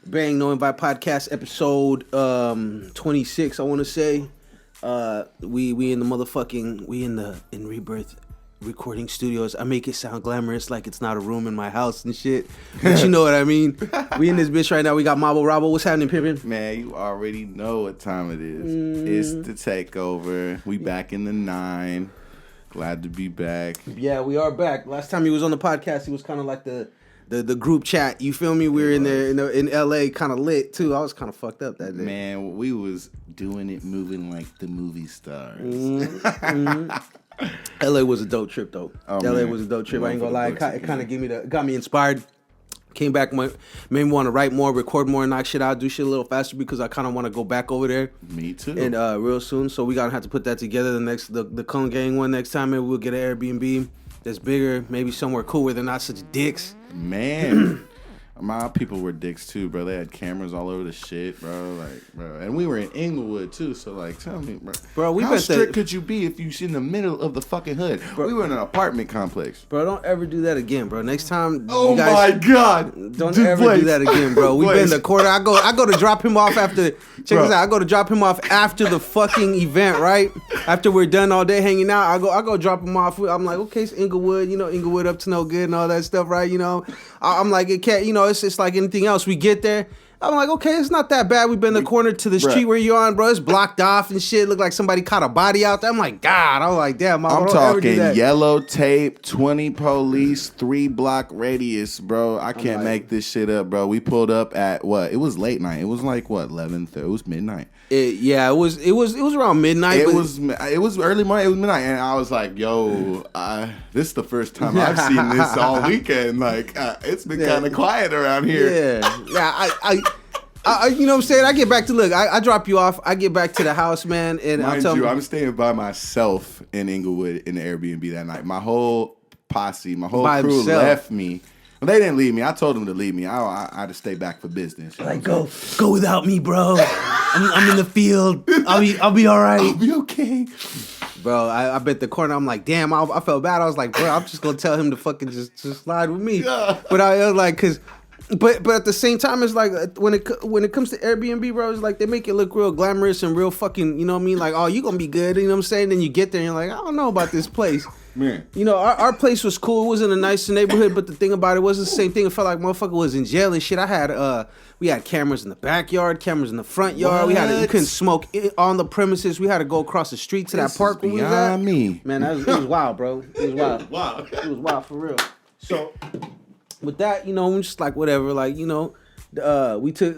Bang No Invite Podcast episode 26, I want to say. We in the motherfucking in RiBirth recording studios. I make it sound glamorous like it's not a room in my house and shit. But you know what I mean. We in this bitch right now. We got Mobbo Rawbo. What's happening, Pimpin'? Man, you already know what time it is. It's the takeover. We back in the 9. Glad to be back. Yeah, we are back. Last time he was on the podcast, he was kind of like the group chat. You feel me? We were in there in LA, kind of lit too. I was kind of fucked up that day. Man, we was doing it, moving like the movie stars. LA was a dope trip though. Oh, LA man. was a dope trip. I ain't gonna lie. It kind of got me inspired. Came back, made me want to write more, record more, knock shit out, do shit a little faster because I kind of want to go back over there. Me too. And real soon. So we gotta have to put that together. The Cone Gang one next time. Maybe we'll get an Airbnb that's bigger, maybe somewhere cool where they're not such dicks. Man, my people were dicks too, bro. They had cameras all over the shit, bro. And we were in Inglewood too. So, like, tell me, bro, how strict could you be if you in the middle of the fucking hood? Bro, we were in an apartment complex, bro. Don't ever do that again, bro. Next time, oh you guys, my god, don't ever do that again, bro. We've been in the corner. I go to drop him off after. Check this out. I go to drop him off after the fucking event, right? After we're done all day hanging out, I go drop him off. I'm like, okay, it's Inglewood, Inglewood up to no good and all that stuff, right? I'm like, it can't, it's just like anything else. We get there, I'm like, okay, it's not that bad. We've been the corner to the street where you're on, bro. It's blocked off and shit. Look like somebody caught a body out there. I'm like, God. I'm like, damn, I'm talking yellow tape, 20 police, 3-block radius, bro. I can't make this shit up, bro. We pulled up at what? It was late night. It was like what, 11:30? It was midnight. It was around midnight. It was early morning. It was midnight, and I was like, yo, this is the first time I've seen this all weekend. Like, it's been kind of quiet around here. Yeah. I you know what I'm saying? I get back to look. I drop you off. I get back to the house, man, and I'm staying by myself in Inglewood in the Airbnb that night. My whole posse, my whole crew left me. Well, they didn't leave me. I told them to leave me. I had to stay back for business. Like, go without me, bro. I'm in the field. I'll be all right. I'll be okay. Bro, I bet the corner. I'm like, damn. I felt bad. I was like, bro, I'm just gonna tell him to fucking just slide with me. Yeah. But I was like, But at the same time, it's like when it comes to Airbnb, bro, it's like they make it look real glamorous and real fucking, you know what I mean? Like, oh, you gonna be good, you know what I'm saying? Then you get there and you're like, I don't know about this place. Man. Our place was cool. It was in a nice neighborhood, but the thing about it wasn't the same thing. It felt like motherfucker was in jail and shit. We had cameras in the backyard, cameras in the front yard. What? We couldn't smoke on the premises. We had to go across the street to that park where we was at. Me. Man, it was wild, bro. It was wild. Wow. It was wild for real. So with that, I'm just like whatever. Like, we took,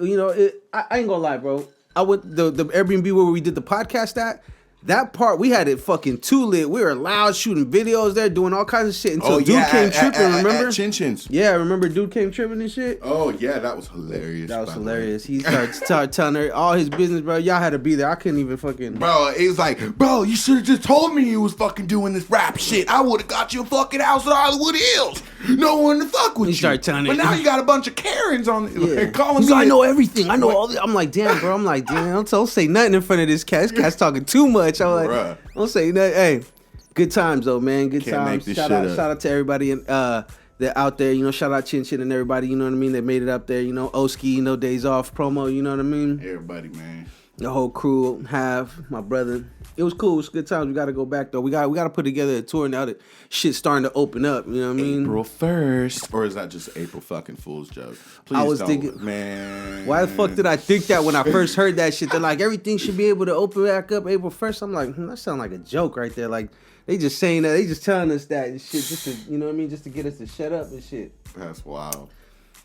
I ain't gonna lie, bro. I went the Airbnb where we did the podcast at. That part, we had it fucking too lit. We were loud, shooting videos there, doing all kinds of shit until dude came tripping, remember? At Chin Chin's. Yeah, remember dude came tripping and shit? Oh, yeah, that was hilarious. That was hilarious. He started telling her all his business, bro. Y'all had to be there. I couldn't even fucking... Bro, it was like, bro, you should have just told me you was fucking doing this rap shit. I would have got you a fucking house in Hollywood Hills. No one to fuck with you. He started telling her... But now you got a bunch of Karens on it. Calling me. I know everything. I know all this. I'm like, damn, bro. Don't say nothing in front of this cat. This cat's talking too much. I'm like... Bruh. Don't say nothing. Hey, good times though, man. Good times. Shout out to everybody that out there. Shout out Chin Chin and everybody. You know what I mean? That made it up there. Oski, Days Off promo. You know what I mean? Everybody, man. The whole crew, my brother. It was cool. It was good times. We got to go back though. We got to put together a tour now that shit's starting to open up. You know what I mean? April 1st, or is that just April fucking Fool's joke? Please I was thinking, man. Why the fuck did I think that when I first heard that shit? They're like, everything should be able to open back up April 1st. I'm like, that sounds like a joke right there. Like they just saying that. They just telling us that and shit, just to, you know what I mean, just to get us to shut up and shit. That's wild.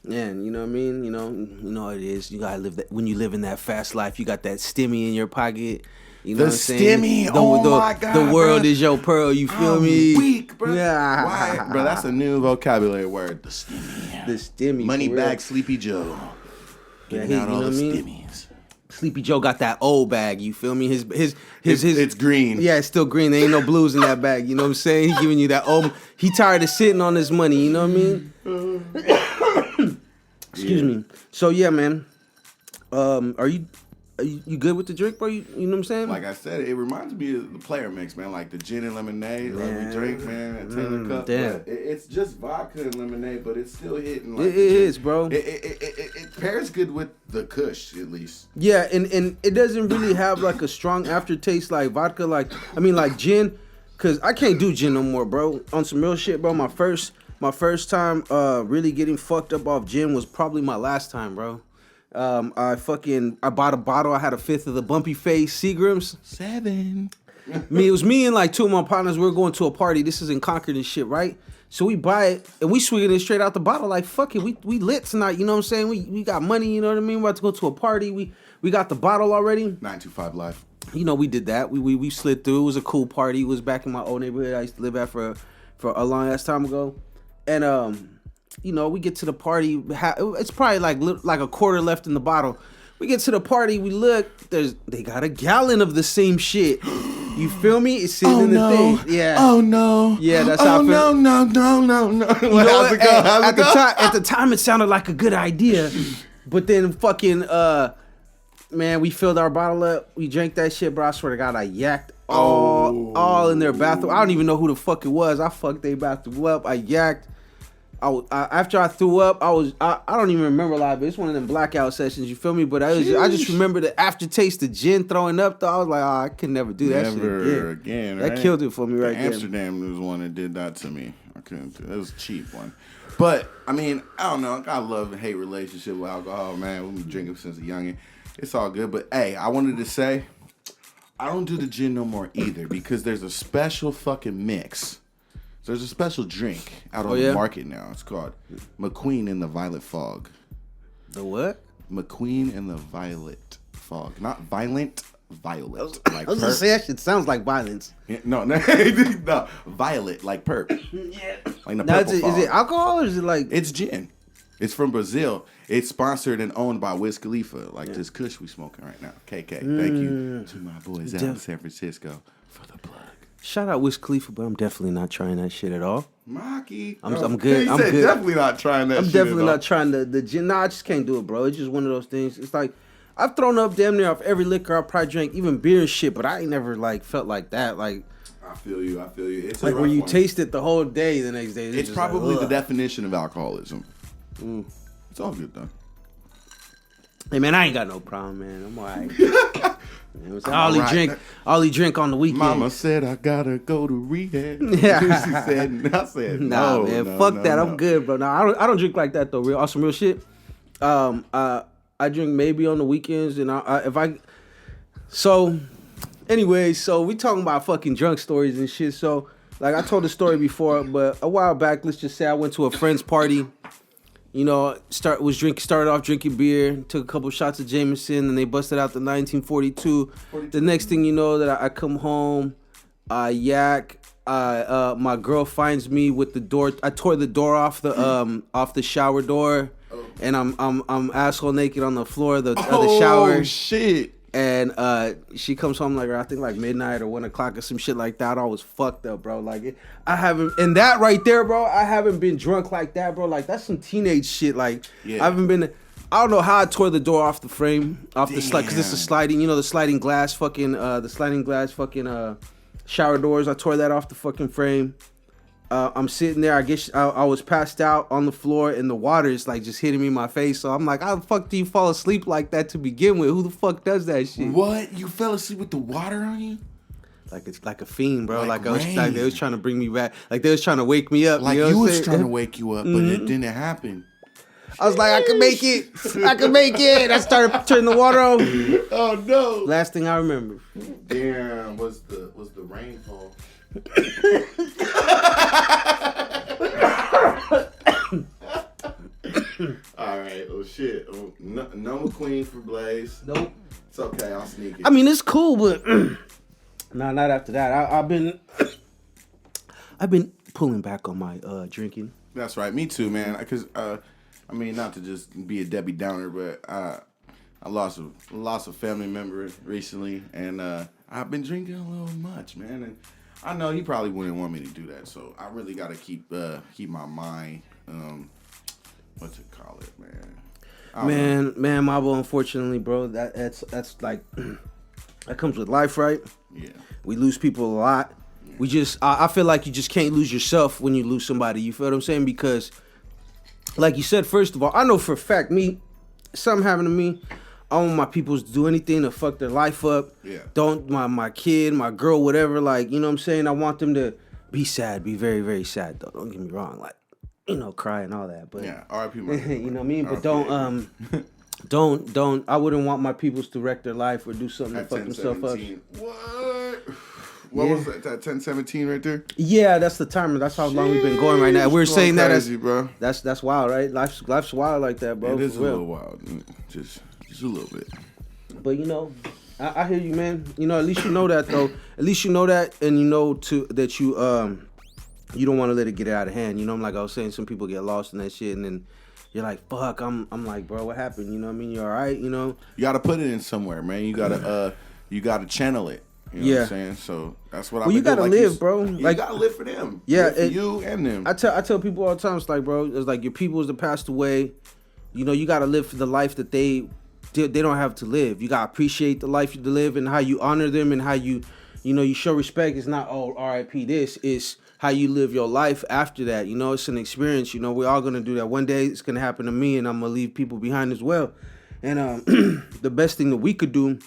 Yeah, and you know what I mean? You know what it is. You gotta live that when you live in that fast life. You got that stimmy in your pocket. You know the what I'm saying? Stimmy, my God, the world bro. is your pearl. You feel I'm me? Weak, bro. Yeah, why, bro? That's a new vocabulary word. The stimmy. The stimmy. Money bag, Sleepy Joe. Getting out all the stimmies. Sleepy Joe got that old bag. You feel me? His it's green. Yeah, it's still green. There ain't no blues in that bag. You know what I'm saying? He giving you that old. He tired of sitting on his money. You know what I mean? Excuse me. So yeah, man. Are you You good with the drink, bro? You know what I'm saying? Like I said, it reminds me of the player mix, man. Like the gin and lemonade, like we drink, man, at Taylor Cup. Damn. It's just vodka and lemonade, but it's still hitting. Like it is, bro. It pairs good with the Kush, at least. Yeah, and it doesn't really have like a strong aftertaste like vodka. Like gin, cause I can't do gin no more, bro. On some real shit, bro. My first time really getting fucked up off gin was probably my last time, bro. I bought a bottle. I had a fifth of the Bumpy Face Seagrams. 7. It was me and like 2 of my partners. We were going to a party. This is in Concord and shit, right? So we buy it and we swinging it straight out the bottle. Like, fuck it, we lit tonight. You know what I'm saying? We got money. You know what I mean? We're about to go to a party. We got the bottle already. 925 Live. You know, we did that. We slid through. It was a cool party. It was back in my old neighborhood I used to live at for a long ass time ago. And you know, we get to the party. It's probably like a quarter left in the bottle. We get to the party. We look. They got a gallon of the same shit. You feel me? It's sitting in the thing. Yeah. Oh no. Yeah, that's how I feel. No. You know what? At the time, it sounded like a good idea, but then fucking man, we filled our bottle up. We drank that shit, bro. I swear to God, I yacked all in their bathroom. I don't even know who the fuck it was. I fucked their bathroom up. I yacked. After I threw up, I don't even remember a lot of it. It's one of them blackout sessions, you feel me? But I just remember the aftertaste of gin throwing up, though. I was like, I could never do that shit again. That killed it for me right there. Amsterdam was one that did that to me. I couldn't do it. It was a cheap one. But, I mean, I don't know. I love and hate relationship with alcohol, man. We've been drinking since a youngin'. It's all good. But, hey, I wanted to say, I don't do the gin no more either because there's a special fucking mix. So there's a special drink out on the market now. It's called McQueen and the Violet Fog. The what? McQueen and the Violet Fog. Not violent, violet. I was gonna say that shit sounds like violence. Yeah, no, violet, like perp. Yeah. Like the purple fog. Is it alcohol or is it like... It's gin. It's from Brazil. It's sponsored and owned by Wiz Khalifa. Like this Kush we smoking right now. KK, thank you to my boys out in San Francisco for the plug. Shout out Wiz Khalifa, but I'm definitely not trying that shit at all. Maki. I'm good. I'm good. Definitely not trying that shit. I'm definitely not trying the gin. Nah, I just can't do it, bro. It's just one of those things. It's like, I've thrown up damn near off every liquor I probably drank, even beer and shit, but I ain't never like felt like that. Like, I feel you. It's like where you taste it the whole day the next day. It's probably the definition of alcoholism. It's all good though. Hey man, I ain't got no problem, man. I'm alright. All he drink on the weekend. Mama said I gotta go to rehab. I said no, man. Fuck that. I'm good, bro. Nah, I don't drink like that though. On some real shit. I drink maybe on the weekends, and so we talking about fucking drunk stories and shit. So like I told the story before, but a while back, let's just say I went to a friend's party. You know, started off drinking beer, took a couple shots of Jameson, and they busted out the 1942. The next thing you know, that I come home, I yak. My girl finds me with the door. I tore the door off the shower door, and I'm asshole naked on the floor of the shower. Oh shit! And she comes home I think like midnight or 1 o'clock or some shit like that. I was fucked up, bro. Like I haven't, and that right there, bro. I haven't been drunk like that, bro. Like that's some teenage shit. Like I haven't been. I don't know how I tore the door off the frame, off the slide, because it's a sliding. You know the sliding glass, fucking shower doors. I tore that off the fucking frame. I'm sitting there. I guess I was passed out on the floor, and the water is like just hitting me in my face. So I'm like, how the fuck do you fall asleep like that to begin with? Who the fuck does that shit? What? You fell asleep with the water on you? Like it's like a fiend, bro. Like they was trying to bring me back. Like they was trying to wake me up. Like you was trying to wake you up, but it didn't happen. I was like, I can make it. I can make it. I started turning the water on. Oh no! Last thing I remember. Damn, was the rainfall? All right. Oh shit. No McQueen for Blaze. Nope. It's okay. I'll sneak it. I mean, it's cool, but not after that. I've been pulling back on my drinking. That's right. Me too, man. Because I mean, not to just be a Debbie Downer, but I lost a family member recently, and I've been drinking a little much, man. And I know he probably wouldn't want me to do that, so I really got to keep my mind, what's it call it, man? Man, Mobbo, unfortunately, bro, that's like that comes with life, right? Yeah. We lose people a lot. Yeah. I feel like you just can't lose yourself when you lose somebody. You feel what I'm saying? Because, like you said, first of all, I know for a fact, something happened to me. I want my peoples to do anything to fuck their life up. Yeah. Don't my kid, my girl, whatever. Like, you know what I'm saying? I want them to be sad, be very, very sad though. Don't get me wrong. Like, cry and all that. But yeah, R.I.P. my you know what I mean? But RIP. don't. I wouldn't want my peoples to wreck their life or do something at to fuck themselves up. What was that? That 10-17 right there? Yeah, that's the timer. That's how long we've been going right now. We're saying crazy, bro. That's wild, right? Life's wild like that, bro. It is a little wild, just a little bit. But I hear you, man. At least you know that though. At least you know that, and you know that you don't want to let it get out of hand. Like I was saying, some people get lost in that shit, and then you're like, fuck. I'm like, bro, what happened? You know what I mean? You all right? You got to put it in somewhere, man. You gotta channel it. You know what I'm saying? So that's what I'm you gotta live, bro. You gotta live for them. Yeah, for you and them. I tell people all the time, it's like, bro, it's like your peoples that passed away. You gotta live for the life that they don't have to live. You gotta appreciate the life you live and how you honor them and how you show respect. It's not R.I.P. This is how you live your life after that. It's an experience. We're all gonna do that. One day it's gonna happen to me, and I'm gonna leave people behind as well. And the best thing that we could do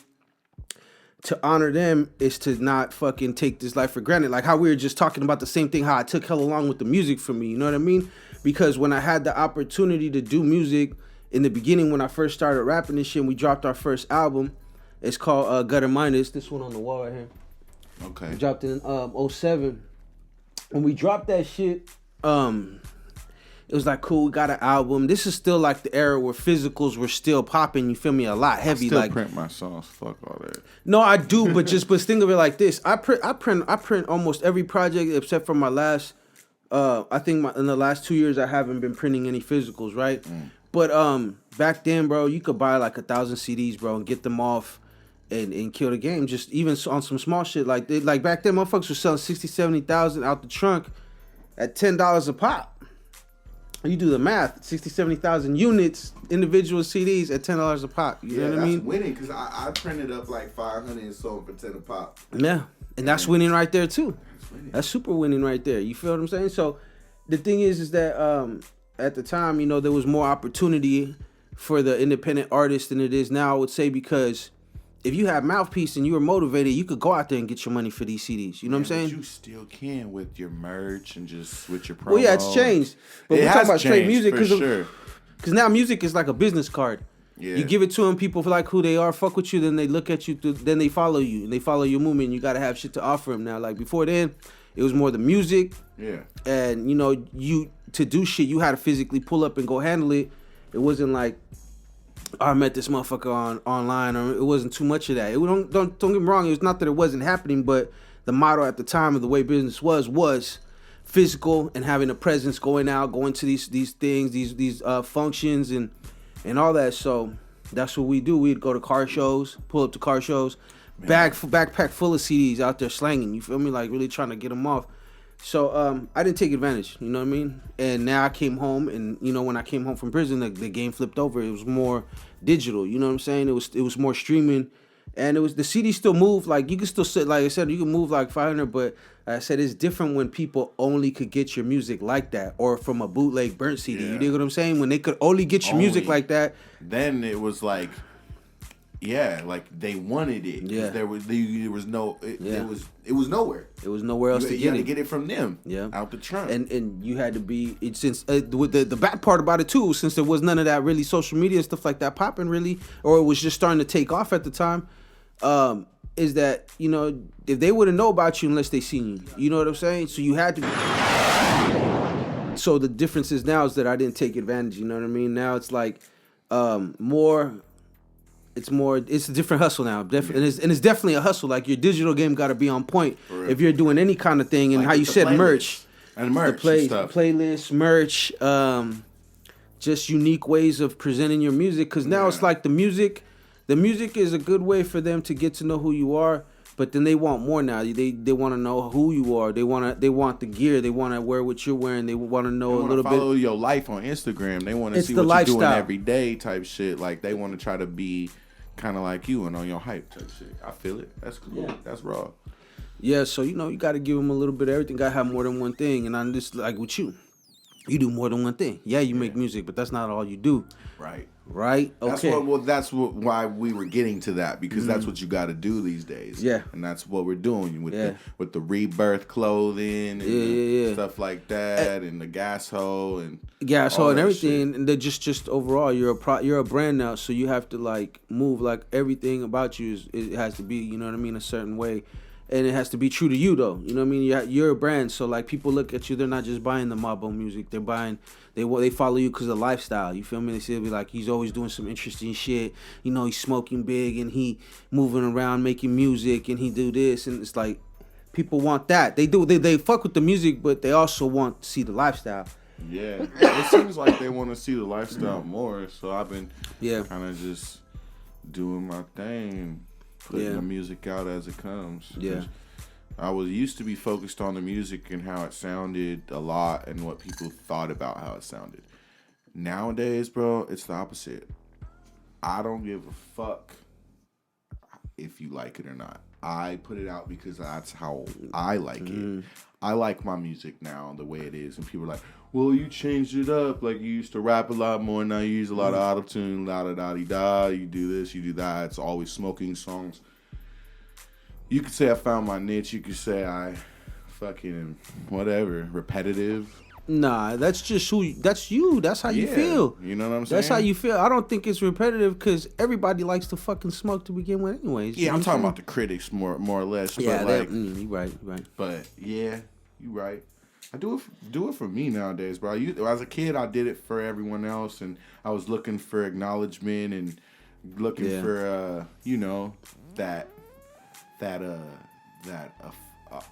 to honor them is to not fucking take this life for granted. Like how we were just talking about the same thing, how I took hella long with the music for me, you know what I mean? Because when I had the opportunity to do music in the beginning, when I first started rapping this shit, and we dropped our first album. It's called Gutter Minus. This one on the wall right here. Okay. We dropped it in 2007. When we dropped that shit, it was like, cool, we got an album. This is still like the era where physicals were still popping, you feel me, a lot heavy. I still like print my songs, fuck all that. No, I do, but think of it like this. I print almost every project except for my last, I think in the last 2 years I haven't been printing any physicals, right? But back then, bro, you could buy like 1,000 CDs, bro, and get them off and kill the game. Just even on some small shit like back then, motherfuckers were selling 60, 70,000 out the trunk at $10 a pop. You do the math, 60, 70,000 units, individual CDs at $10 a pop. You know what I mean? That's winning, because I printed up like 500 and sold for 10 a pop. Yeah, and that's winning right there too. That's super winning right there. You feel what I'm saying? So the thing is that at the time, there was more opportunity for the independent artist than it is now, I would say, because if you have Mouthpiece and you were motivated, you could go out there and get your money for these CDs. You know what I'm saying? But you still can with your merch and just with your promo. Well, yeah, it's changed. But we're talking about straight music because now music is like a business card. Yeah. You give it to them, people feel like who they are, fuck with you, then they look at you, then they follow you, and they follow your movement. You got to have shit to offer them now. Like before then, it was more the music. Yeah. And, you to do shit, you had to physically pull up and go handle it. It wasn't like, I met this motherfucker online, or it wasn't too much of that. Don't get me wrong. It was not that it wasn't happening, but the motto at the time of the way business was physical and having a presence, going out, going to these things, these functions and all that. So that's what we do. We'd go to car shows, pull up to car shows, backpack full of CDs out there slanging. You feel me? Like really trying to get them off. So I didn't take advantage, you know what I mean? And now I came home, and when I came home from prison, the game flipped over. It was more digital, you know what I'm saying? It was more streaming, and the CD still moved. Like you can still sit, like I said, you can move like 500, but like I said, it's different when people only could get your music like that, or from a bootleg burnt CD. Yeah. You dig what I'm saying? When they could only get your music like that, then it was like. Yeah, like they wanted it. Yeah, there was no. It was nowhere. It was nowhere else to get it. You had to get it from them. Yeah, out the trunk. And you had to be since with the bad part about it too, since there was none of that really social media stuff like that popping really, or it was just starting to take off at the time. Is that if they wouldn't know about you unless they seen you. You know what I'm saying? So you had to. So the difference is now is that I didn't take advantage. You know what I mean? Now it's like more. It's a different hustle now. And it's definitely a hustle. Like your digital game got to be on point if you're doing any kind of thing. And like how you said merch. And merch stuff. Playlist, merch, just unique ways of presenting your music. Because now it's like the music is a good way for them to get to know who you are. But then they want more now. They want to know who you are. They want the gear. They want to wear what you're wearing. They want to know a little bit. Follow your life on Instagram. They want to see what you're doing every day type shit. Like they want to try to be kind of like you and on your hype type shit. I feel it. That's cool. Yeah. That's raw. Yeah, so you got to give them a little bit of everything. Got to have more than one thing. And I'm just like with you. You do more than one thing. Yeah, you make music, but that's not all you do. Right. Right? Okay. Why we were getting to that, because that's what you got to do these days. Yeah. And that's what we're doing with the RiBirth clothing and stuff like that, and the gas hole and everything. And they're just overall, you're a brand now, so you have to like move like everything about you it has to be, you know what I mean, a certain way. And it has to be true to you, though. You know what I mean? You're a brand, so like people look at you. They're not just buying the Mobbo music. They're buying. They follow you because of lifestyle. You feel me? They see be like he's always doing some interesting shit. You know, he's smoking big and he moving around making music and he do this, and it's like people want that. They do. They fuck with the music, but they also want to see the lifestyle. Yeah, it seems like they want to see the lifestyle more. So I've been kind of just doing my thing. Putting the music out as it comes. Yeah. I used to be focused on the music and how it sounded a lot and what people thought about how it sounded. Nowadays, bro, it's the opposite. I don't give a fuck if you like it or not. I put it out because that's how I like it. I like my music now the way it is. And people are like, well, you changed it up. Like, you used to rap a lot more. Now you use a lot of auto-tune, la-da-da-dee-da. You do this, you do that. It's always smoking songs. You could say I found my niche. You could say I fucking whatever, repetitive. Nah, that's just that's you. That's how you feel. You know what I'm saying? That's how you feel. I don't think it's repetitive because everybody likes to fucking smoke to begin with anyways. Yeah, I'm talking about the critics more or less. Yeah, but you're right. But yeah, you're right. I do it for me nowadays, bro. As a kid, I did it for everyone else, and I was looking for acknowledgement and looking for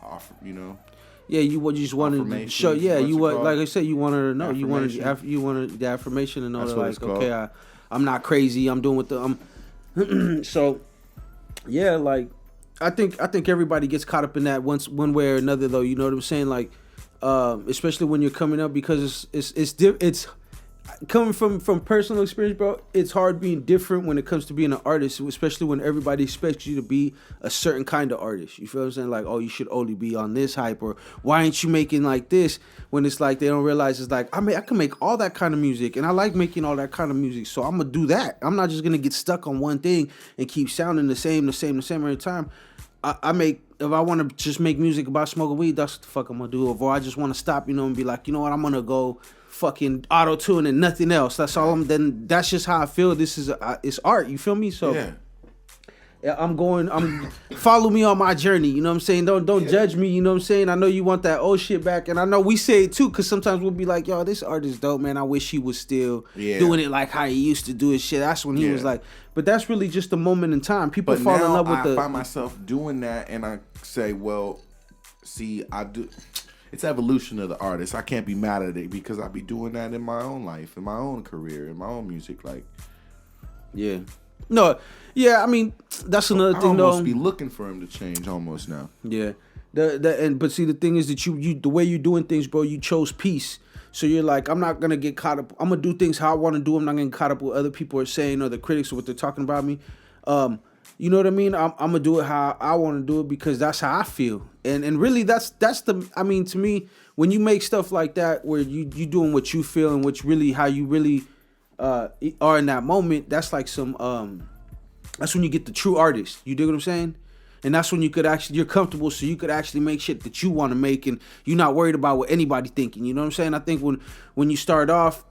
offer, you know. Yeah, you just wanted to show. Yeah, like I said, you wanted to know. You wanted the affirmation to know. That's that, like, okay, I'm not crazy. I'm doing what so. Yeah, like I think everybody gets caught up in that one way or another, though. You know what I'm saying? Like, especially when you're coming up, because it's coming from personal experience, bro. It's hard being different when it comes to being an artist, especially when everybody expects you to be a certain kind of artist. You feel what I'm saying? Like, oh, you should only be on this hype, or why ain't you making like this? When it's like they don't realize it's like I can make all that kind of music, and I like making all that kind of music, so I'm gonna do that. I'm not just gonna get stuck on one thing and keep sounding the same every time. If I want to just make music about smoking weed, that's what the fuck I'm gonna do. Or I just want to stop, and be like, you know what, I'm gonna go fucking auto-tune and nothing else. That's all. Then that's just how I feel. This is it's art. You feel me? So I'm follow me on my journey. You know what I'm saying? Don't judge me. You know what I'm saying? I know you want that old shit back, and I know we say it too, because sometimes we'll be like, yo, this art is dope, man. I wish he was still doing it like how he used to do his shit. That's when he was like. But that's really just a moment in time. People fall in love with I find myself doing that, and I say, well, see, I do. It's evolution of the artist. I can't be mad at it because I be doing that in my own life, in my own career, in my own music. Like, yeah, no, yeah. I mean, that's another thing. I almost be looking for him to change almost now. Yeah, but see, the thing is that you the way you're doing things, bro. You chose peace. So you're like, I'm not gonna get caught up. I'm gonna do things how I want to do. I'm not gonna get caught up with what other people are saying or the critics or what they're talking about me. You know what I mean? I'm gonna do it how I want to do it because that's how I feel. And really, that's the. I mean, to me, when you make stuff like that, where you doing what you feel and what's really how you really are in that moment, that's like some. That's when you get the true artist. You dig what I'm saying? And that's when you're comfortable, so you could actually make shit that you want to make, and you're not worried about what anybody thinking. You know what I'm saying? I think when you start off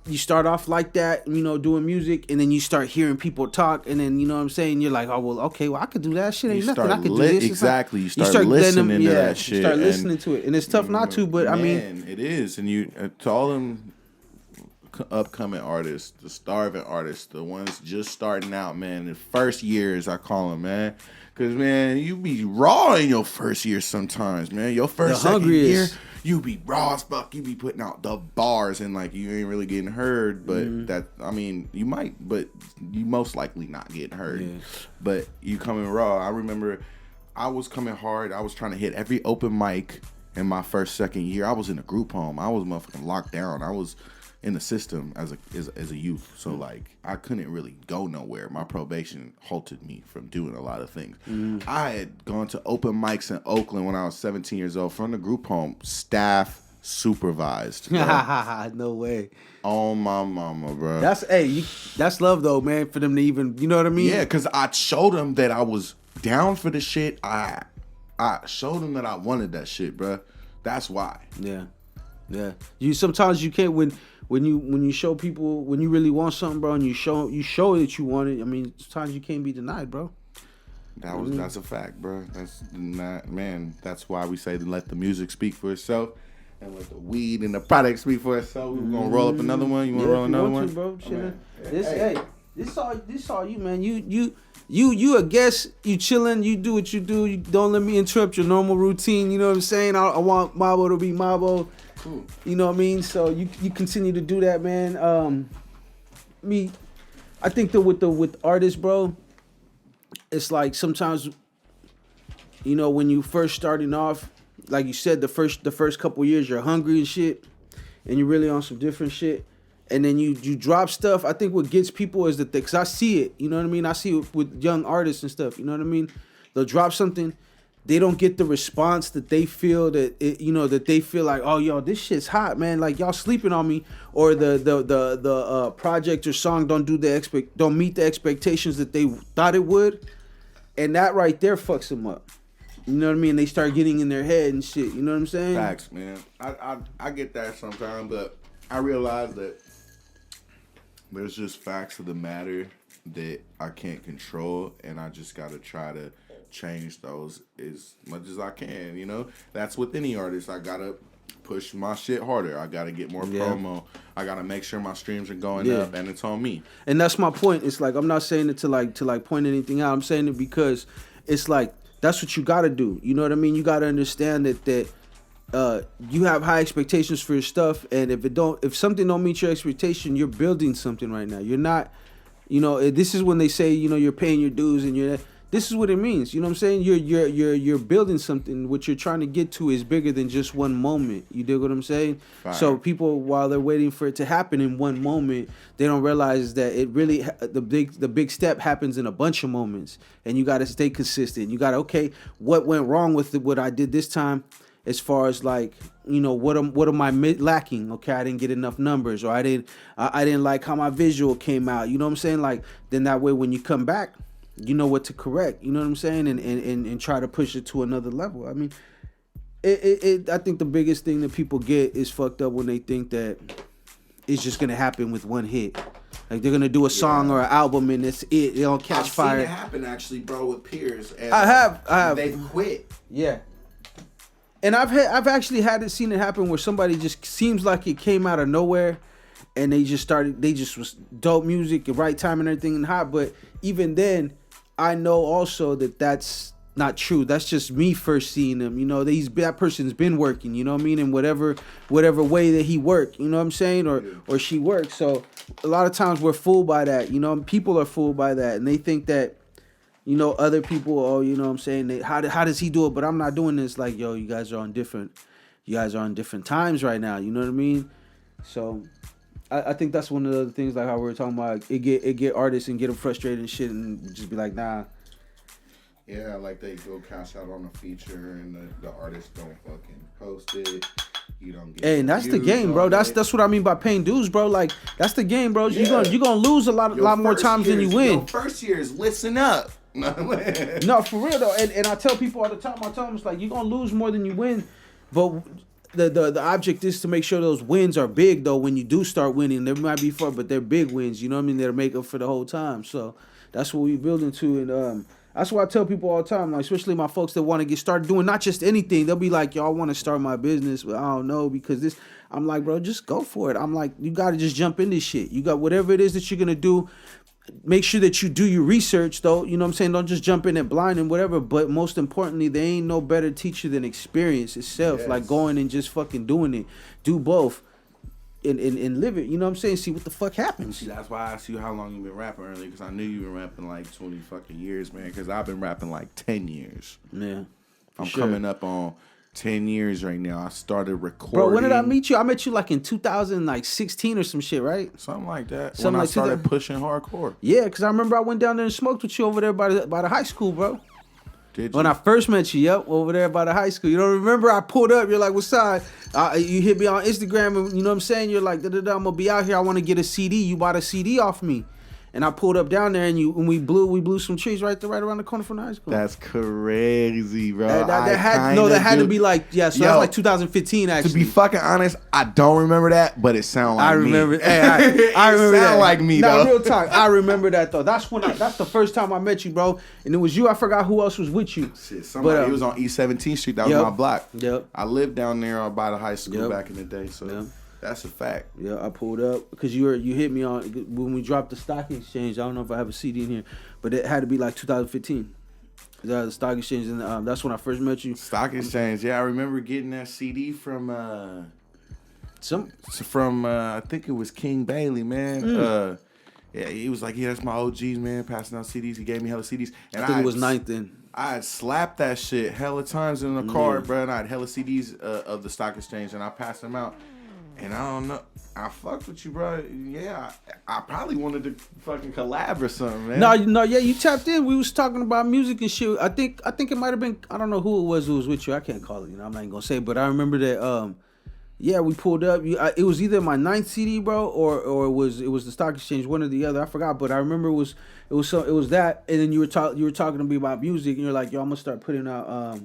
like that, doing music, and then you start hearing people talk, and then, you know what I'm saying, you're like, oh, well, okay, well, I could do that shit. Ain't nothing. I could do this. Exactly. You start listening to that shit. You start listening to it, and it's tough not to, but I mean, it is. And to all them upcoming artists, the starving artists, the ones just starting out, man, the first years, I call them, man. Because, man, you be raw in your first year sometimes, man. Your second year, you be raw as fuck. You be putting out the bars and, like, you ain't really getting heard. But you might, but you most likely not getting heard. Yeah. But you coming raw. I remember I was coming hard. I was trying to hit every open mic in my second year. I was in a group home. I was motherfucking locked down. I was in the system as a youth. So like I couldn't really go nowhere. My probation halted me from doing a lot of things. I had gone to open mics in Oakland when I was 17 years old from the group home, staff supervised. No way. Oh my mama, bro. That's love though, man, for them to even, you know what I mean? Yeah, because I showed them that I was down for the shit. I showed them that I wanted that shit, bro. That's why. Yeah. You sometimes you can't when you show people when you really want something, bro, and you show that you want it. I mean, sometimes you can't be denied, bro. That's a fact, bro. That's why we say to let the music speak for itself. And let the weed and the product speak for itself. We're gonna roll up another one. You wanna roll another one? Bro. This all you, man. You a guest. You chilling. You do what you do. You don't let me interrupt your normal routine. You know what I'm saying? I want Mobbo to be Mobbo. Cool. You know what I mean? So you continue to do that, man. I think that with artists, bro, it's like sometimes, you know, when you first starting off. Like you said, the first couple years you're hungry and shit, and you're really on some different shit, and then you drop stuff. I think what gets people is that because I see it, you know what I mean. I see it with young artists and stuff, you know what I mean. They'll drop something, they don't get the response that they feel that they feel like, oh yo, this shit's hot, man. Like y'all sleeping on me, or the project or song don't meet the expectations that they thought it would, and that right there fucks them up. You know what I mean? They start getting in their head and shit. You know what I'm saying? Facts, man. I get that sometimes, but I realize that there's just facts of the matter that I can't control, and I just gotta try to change those as much as I can. You know, that's with any artist. I gotta push my shit harder. I gotta get more promo. I gotta make sure my streams are going up, and it's on me. And that's my point. It's like I'm not saying it to point anything out. I'm saying it because it's like. That's what you gotta do. You know what I mean? You gotta understand that you have high expectations for your stuff, and if something don't meet your expectation, you're building something right now. You're not, you know. This is when they say, you know, you're paying your dues, and this is what it means. You know what I'm saying? You're building something. What you're trying to get to is bigger than just one moment. You dig what I'm saying? Fire. So people, while they're waiting for it to happen in one moment, they don't realize that it really the big step happens in a bunch of moments, and you got to stay consistent. You got to what went wrong with what I did this time, as far as like, you know, what am I lacking? Okay, I didn't get enough numbers, or I didn't like how my visual came out. You know what I'm saying? Like then that way when you come back, you know what to correct, you know what I'm saying, and try to push it to another level. I mean, I think the biggest thing that people get is fucked up when they think that it's just gonna happen with one hit. Like they're gonna do a song or an album and that's it. They don't catch fire. I've seen it happen actually, bro, with peers. And I have. They quit. Yeah. And I've actually seen it happen where somebody just seems like it came out of nowhere. And they just was dope music, the right time and everything and hot. But even then, I know also that that's not true. That's just me first seeing them. You know, that person's been working, you know what I mean? In whatever way that he worked, you know what I'm saying? Or she worked. So a lot of times we're fooled by that. You know, people are fooled by that. And they think that, you know, other people, you know what I'm saying? How does he do it? But I'm not doing this. Like, yo, you guys are on different times right now. You know what I mean? So I think that's one of the things, like how we were talking about, it get artists and get them frustrated and shit, and just be like, nah. Yeah, like they go cash out on a feature and the artist don't fucking post it. You don't get. Hey, and that's the game, bro. That's what I mean by paying dues, bro. Like that's the game, bro. Yeah. You're gonna lose a lot more times than you win. Your first year is listen up. No, for real though, and I tell people all the time. I tell them it's like you're gonna lose more than you win, but. The object is to make sure those wins are big though. When you do start winning, there might be fun, but they're big wins. You know what I mean? They're make up for the whole time. So that's what we building to, and that's what I tell people all the time. Like especially my folks that want to get started doing not just anything. They'll be like, "Yo, I want to start my business, but I don't know because this." I'm like, bro, just go for it. I'm like, you gotta just jump in this shit. You got whatever it is that you're gonna do. Make sure that you do your research, though. You know what I'm saying? Don't just jump in it blind and whatever. But most importantly, there ain't no better teacher than experience itself. Yes. Like going and just fucking doing it. Do both. and live it. You know what I'm saying? See what the fuck happens. See, that's why I asked you how long you been rapping earlier, because I knew you been rapping like 20 fucking years, man. Because I've been rapping like 10 years. Yeah, I'm coming up on 10 years right now. I started recording. Bro, when did I meet you? I met you like in 2016 or some shit, right? Something like that. Something when like I started pushing hardcore. Yeah, because I remember I went down there and smoked with you over there by the high school, bro. Did you? When I first met you, over there by the high school. You don't remember? I pulled up. You're like, what's up? You hit me on Instagram, and you know what I'm saying? You're like, I'm gonna be out here. I want to get a CD. You bought a CD off me, and I pulled up down there, and we blew some trees right around the corner from the high school. That's crazy, bro. That had to be like that's like 2015 actually. To be fucking honest, I don't remember that, but it sounded like me. I remember that. Like me, though. No, real talk. I remember that though. That's the first time I met you, bro. And it was you. I forgot who else was with you. Shit, somebody. He was on East 17th Street. That was my block. Yep. I lived down there by the high school back in the day, so that's a fact. Yeah, I pulled up because you hit me on when we dropped the Stock Exchange. I don't know if I have a CD in here, but it had to be like 2015. The Stock Exchange, and that's when I first met you. Stock Exchange, I remember getting that CD from I think it was King Bailey, man. Yeah, he was like, that's my OGs, man, passing out CDs. He gave me hella CDs. And I think it was 9th then. I had slapped that shit hella times in the car, bro, and I had hella CDs of the Stock Exchange, and I passed them out. And I don't know, I fucked with you, bro. Yeah, I probably wanted to fucking collab or something, man. No, you tapped in. We was talking about music and shit. I think it might have been, I don't know who it was with you. I can't call it, I'm not even gonna say, but I remember that. We pulled up. It was either my 9th CD, bro, or it was the Stock Exchange, one or the other. I forgot, but I remember it was that. And then you were talking to me about music, and you're like, yo, I'm gonna start putting out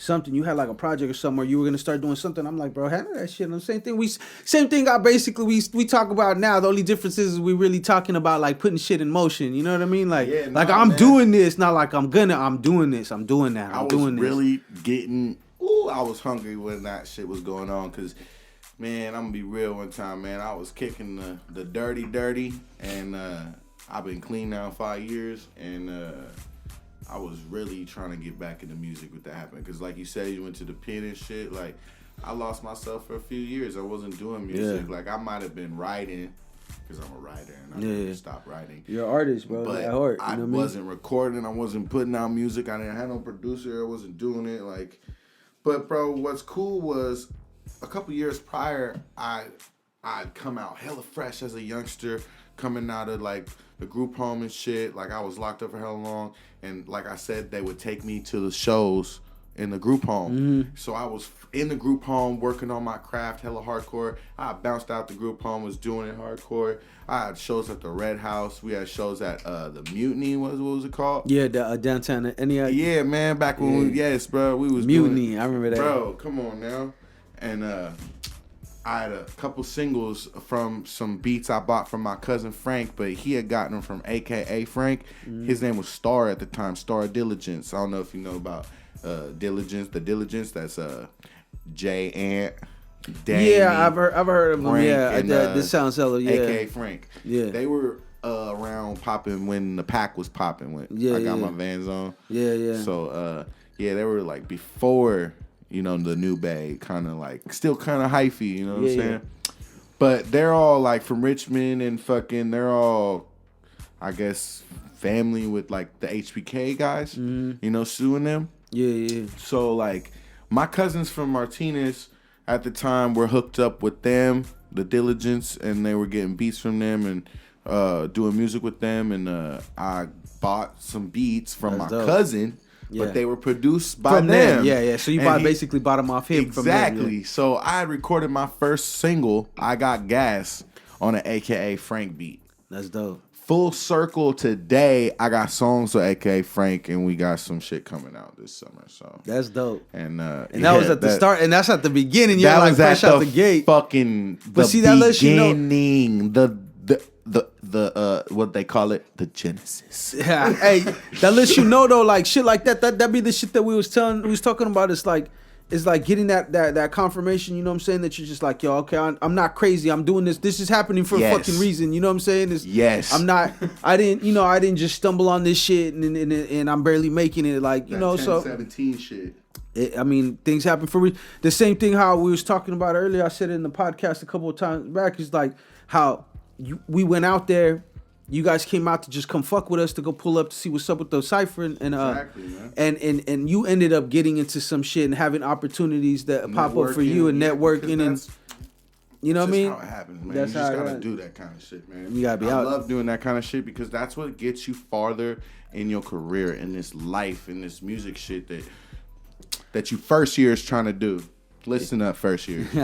something. You had like a project or something, or you were gonna start doing something. I'm like, bro, handle that shit. And the same thing. I basically we talk about now. The only difference is we really talking about like putting shit in motion. You know what I mean? Like, I'm doing this, not like I'm doing this. I'm doing that. I was really getting. I was hungry when that shit was going on, because, man, I'm gonna be real one time, man. I was kicking the dirty, and I've been clean now 5 years, and I was really trying to get back into music with that happening, because like you said, you went to the pen and shit. Like, I lost myself for a few years. I wasn't doing music. Yeah. Like, I might have been writing, because I'm a writer, and I never stopped writing. You're an artist, bro. But I wasn't recording. I wasn't putting out music. I didn't have no producer. I wasn't doing it. Like, but bro, what's cool was a couple years prior, I'd come out hella fresh as a youngster, coming out of like the group home and shit. Like, I was locked up for hella long, and like I said, they would take me to the shows in the group home. So I was in the group home working on my craft hella hardcore. I bounced out the group home, was doing it hardcore. I had shows at the Red House. We had shows at the Mutiny. What was it called? Yeah, downtown. Yeah, man. Back when bro, we was Mutiny. Doing, I remember that. Bro, come on now. And I had a couple singles from some beats I bought from my cousin Frank, but he had gotten them from AKA Frank. His name was Star at the time, Star Diligence. I don't know if you know about Diligence. The Diligence, that's Jay Ant. Danny, I've heard of them. Frank, Yeah, and, this sounds hella. Yeah, AKA Frank. Yeah, they were around popping when the pack was popping. When I got my Vans on. Yeah. So they were like before, the new bag, kind of like still kind of hyphy. You know what I'm saying? Yeah. But they're all like from Richmond and fucking. They're all, I guess, family with like the HBK guys. Suing them. Yeah. So like my cousins from Martinez at the time were hooked up with them, the Diligence, and they were getting beats from them and doing music with them. And I bought some beats from my cousin, but they were produced by them. Yeah. So you basically bought them off him. Exactly. From him, So I had recorded my first single, I Got Gas, on an AKA Frank beat. That's dope. Full circle today, I got songs with AKA Frank, and we got some shit coming out this summer. So that's dope. And that was at the start, and that's at the beginning. You're like fresh out the gate. But see, that lets you know the what they call it, the Genesis. Yeah, hey, that lets you know though, like shit like that be the shit that we was talking about. It's like getting that confirmation, you know what I'm saying? That you're just like, yo, okay, I'm not crazy. I'm doing this. This is happening for a fucking reason. You know what I'm saying? I didn't just stumble on this shit and I'm barely making it. Like, so 17 shit. Things happen for the same thing how we was talking about earlier. I said it in the podcast a couple of times back. Is like how we went out there. You guys came out to just come fuck with us to go pull up to see what's up with the cipher exactly, man. And you ended up getting into some shit and having opportunities that pop up for you and networking and you know what I mean? That's how it happens, man. You just gotta do that kind of shit, man. You gotta be out. I love doing that kind of shit because that's what gets you farther in your career, in this life, in this music shit that you first year is trying to do. Listen up, first year. OG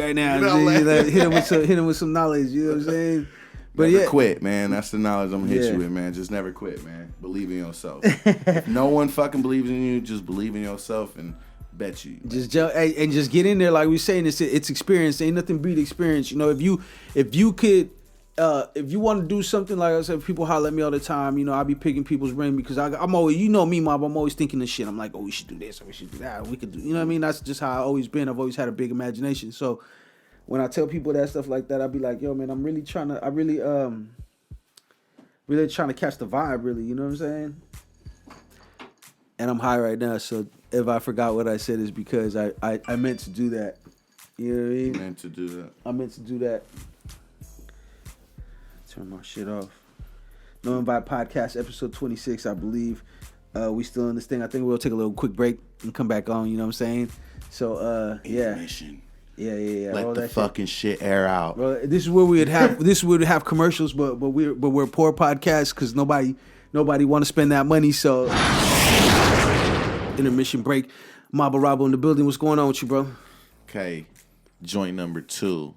right now. Hit him with some knowledge. You know what I'm saying? But never quit, man. That's the knowledge I'm gonna hit you with, man. Just never quit, man. Believe in yourself. If no one fucking believes in you, just believe in yourself and bet you. Just and just get in there, like we saying. It's experience. Ain't nothing beat experience. You know, if you want to do something, like I said, people holler at me all the time. You know, I be picking people's brain because I'm always, you know me, Mob. I'm always thinking of shit. I'm like, oh, we should do this, or we should do that. We could do, you know what I mean? That's just how I always been. I've always had a big imagination. So when I tell people that stuff like that, I be like, yo, man, I'm really trying to, really trying to catch the vibe, really. You know what I'm saying? And I'm high right now, so if I forgot what I said, is because I meant to do that. You know what I mean? Meant to do that. I meant to do that. Turn my shit off. No Invite Podcast, episode 26, I believe. We still in this thing. I think we'll take a little quick break and come back on, you know what I'm saying? So, yeah. Intermission. Yeah. Let the fucking shit air out. Well, this is where we'd have commercials, but we're a poor podcast because nobody want to spend that money, so intermission break. Mobbo Rawbo in the building. What's going on with you, bro? Okay. Joint number 2.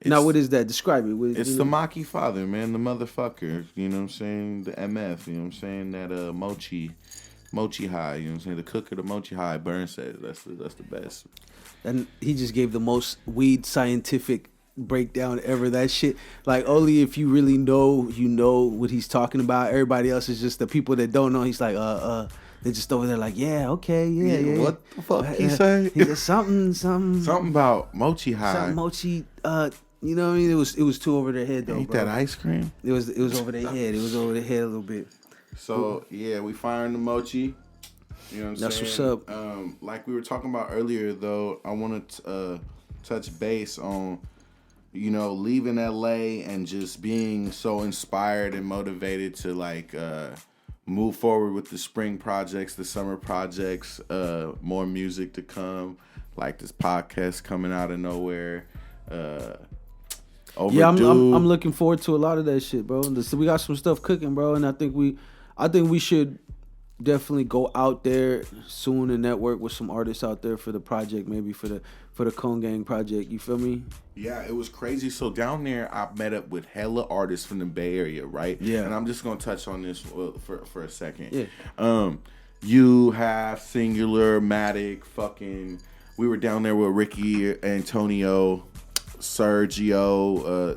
Now, what is that? Describe it. It's the Maki father, man, the motherfucker. You know what I'm saying? The MF, you know what I'm saying? That mochi high, you know what I'm saying? The cook of the mochi high, Burn says that's the best. And he just gave the most weed scientific breakdown ever. That shit, like, only if you really know, you know what he's talking about. Everybody else is just the people that don't know. He's like, they're just over there like, yeah, okay, yeah. What the fuck he say? He said something about mochi high. Something mochi, you know what I mean? It was too over their head though. Ain't that ice cream? It was over their head. It was over their head a little bit. So yeah, we firing the mochi. You know what I'm saying? That's what's up. Like we were talking about earlier, though, I want to touch base on, you know, leaving LA and just being so inspired and motivated to like move forward with the spring projects, the summer projects, more music to come, like this podcast coming out of nowhere. Overdue. Yeah, I'm looking forward to a lot of that shit, bro. We got some stuff cooking, bro, and I think we should definitely go out there soon and network with some artists out there for the project, maybe for the Cone Gang project. You feel me? Yeah, it was crazy. So down there, I met up with hella artists from the Bay Area, right? Yeah. And I'm just gonna touch on this for a second. Yeah. You have Singular, Matic, fucking. We were down there with Ricky, Antonio, Sergio,